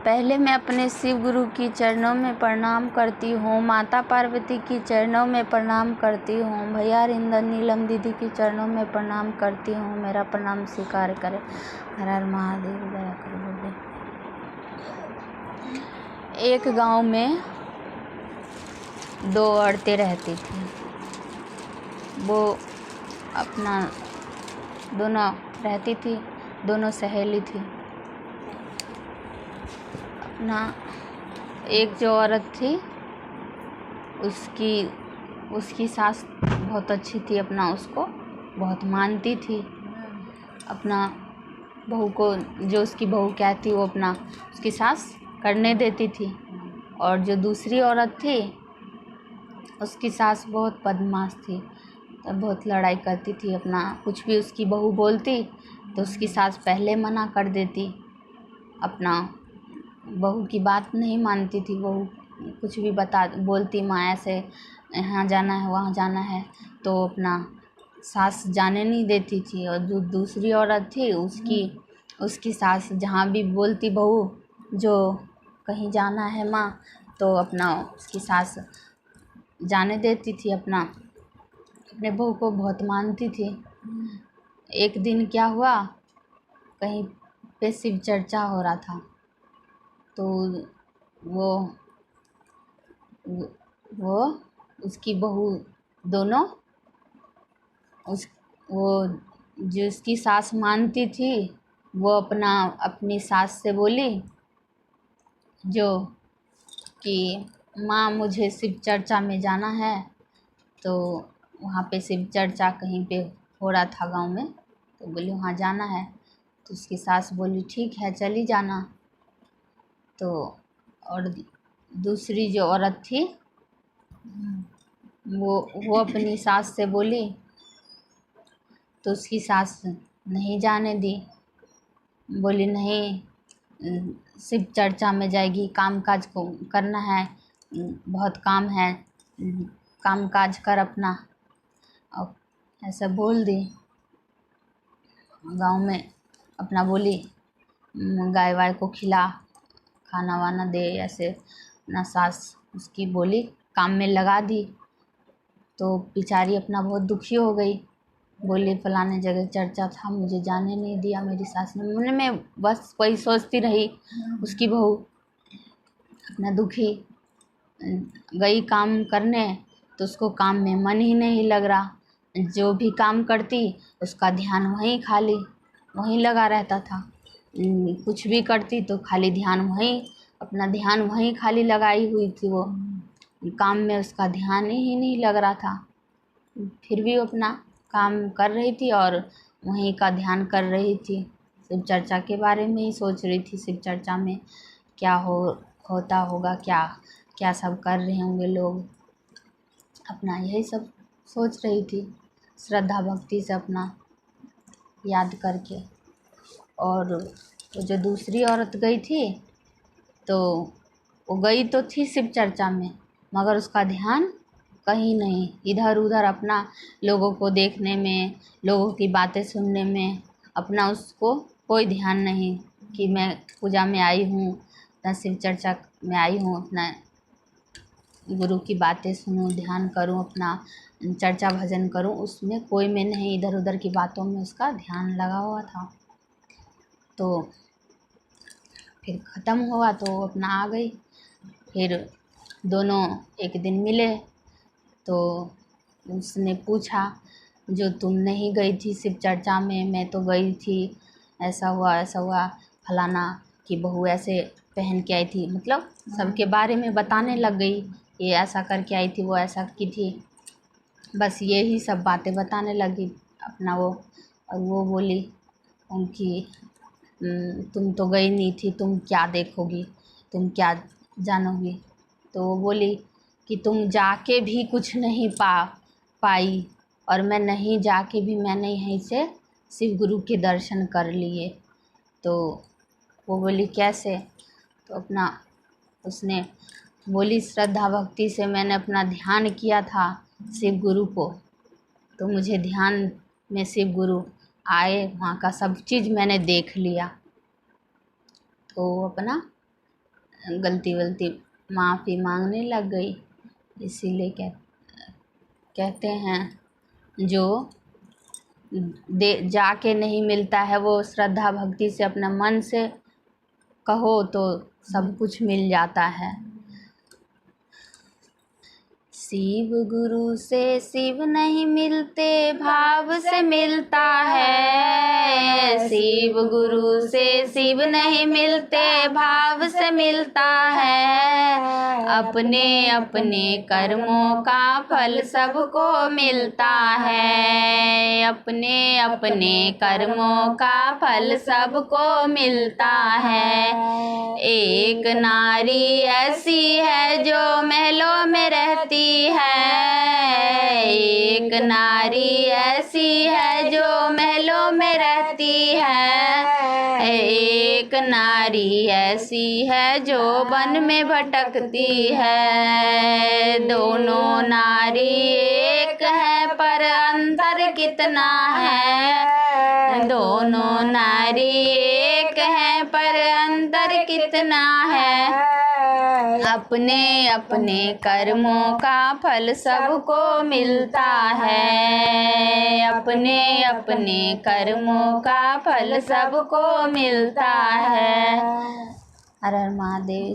पहले मैं अपने शिव गुरु की चरणों में प्रणाम करती हूँ, माता पार्वती की चरणों में प्रणाम करती हूँ, भैया रिंदर नीलम दीदी की चरणों में प्रणाम करती हूँ। मेरा प्रणाम स्वीकार करें। हर हर महादेव, दया करो बोले। एक गांव में दो औरतें रहती थी। वो अपना दोनों रहती थी, दोनों सहेली थी। अपना एक जो औरत थी उसकी सास बहुत अच्छी थी, अपना उसको बहुत मानती थी। अपना बहू को जो उसकी बहू कहती वो अपना उसकी सास करने देती थी। और जो दूसरी औरत थी उसकी सास बहुत बदमाश थी, तो बहुत लड़ाई करती थी। अपना कुछ भी उसकी बहू बोलती तो उसकी सास पहले मना कर देती। अपना बहू की बात नहीं मानती थी। बहू कुछ भी बोलती, माँ ऐसे यहाँ जाना है वहाँ जाना है, तो अपना सास जाने नहीं देती थी। और जो दूसरी औरत थी उसकी सास जहाँ भी बोलती बहू जो कहीं जाना है माँ, तो अपना उसकी सास जाने देती थी। अपने बहू को बहुत मानती थी। एक दिन क्या हुआ, कहीं पे शिव चर्चा हो रहा था, तो वो उसकी बहू दोनों वो जो उसकी सास मानती थी वो अपनी सास से बोली जो कि माँ मुझे शिव चर्चा में जाना है। तो वहाँ पे शिव चर्चा कहीं पे हो रहा था गांव में, तो बोली वहाँ जाना है। तो उसकी सास बोली ठीक है चली जाना। तो और दूसरी जो औरत थी वो अपनी सास से बोली, तो उसकी सास नहीं जाने दी। बोली नहीं, शिव चर्चा में जाएगी, काम काज को करना है, बहुत काम है, काम काज कर अपना। और ऐसा बोल दी। गांव में अपना बोली गाय वाय को खिला, खाना वाना दे, ऐसे अपना सास उसकी बोली काम में लगा दी। तो बेचारी अपना बहुत दुखी हो गई। बोली फलाने जगह चर्चा था, मुझे जाने नहीं दिया मेरी सास ने। मन में बस वही सोचती रही। उसकी बहू अपना दुखी गई काम करने, तो उसको काम में मन ही नहीं लग रहा। जो भी काम करती उसका ध्यान वहीं लगा रहता था। कुछ भी करती तो खाली अपना ध्यान वहीं खाली लगाई हुई थी। वो काम में उसका ध्यान ही नहीं लग रहा था। फिर भी वो अपना काम कर रही थी और वहीं का ध्यान कर रही थी। शिव चर्चा के बारे में ही सोच रही थी। शिव चर्चा में क्या होता होगा, क्या सब कर रहे होंगे लोग, अपना यही सब सोच रही थी श्रद्धा भक्ति से अपना याद करके। और वो जो दूसरी औरत गई थी, तो वो गई तो थी शिव चर्चा में, मगर उसका ध्यान कहीं नहीं, इधर उधर अपना लोगों को देखने में, लोगों की बातें सुनने में, अपना उसको कोई ध्यान नहीं कि मैं पूजा में आई हूँ, अपना शिव चर्चा में आई हूँ, अपना गुरु की बातें सुनूं, ध्यान करूं, अपना चर्चा भजन करूं, उसमें कोई में नहीं, इधर उधर की बातों में उसका ध्यान लगा हुआ था। तो फिर ख़त्म हुआ तो अपना आ गई। फिर दोनों एक दिन मिले, तो उसने पूछा जो तुम नहीं गई थी शिव चर्चा में, मैं तो गई थी, ऐसा हुआ, फलाना की बहू ऐसे पहन के आई थी, मतलब सबके बारे में बताने लग गई, ये ऐसा करके आई थी, वो ऐसा की थी, बस यही सब बातें बताने लगी अपना वो। और वो बोली कि तुम तो गई नहीं थी, तुम क्या देखोगी, तुम क्या जानोगी। तो वो बोली कि तुम जाके भी कुछ नहीं पाई, और मैं नहीं जाके भी मैंने यहीं से शिव गुरु के दर्शन कर लिए। तो वो बोली कैसे। तो अपना उसने बोली श्रद्धा भक्ति से मैंने अपना ध्यान किया था शिव गुरु को, तो मुझे ध्यान में शिव गुरु आए, वहाँ का सब चीज़ मैंने देख लिया। तो अपना गलती वलती माफ़ी मांगने लग गई। इसीलिए कहते हैं जो जाके नहीं मिलता है वो श्रद्धा भक्ति से अपना मन से कहो तो सब कुछ मिल जाता है। शिव गुरु से शिव नहीं मिलते, भाव से मिलता है। शिव गुरु से शिव नहीं मिलते, भाव से मिलता है। अपने अपने कर्मों का फल सबको मिलता है। अपने अपने कर्मों का फल सबको मिलता है। एक नारी ऐसी है जो महलों में रहती है। एक नारी ऐसी है जो महलों में रहती है। एक नारी ऐसी है जो वन में भटकती है। दोनों नारी एक है पर अंतर कितना है। दोनों नारी एक है पर अंतर कितना है। अपने अपने कर्मों का फल सबको मिलता है। अपने अपने कर्मों का फल सबको मिलता है। हर हर महादेव।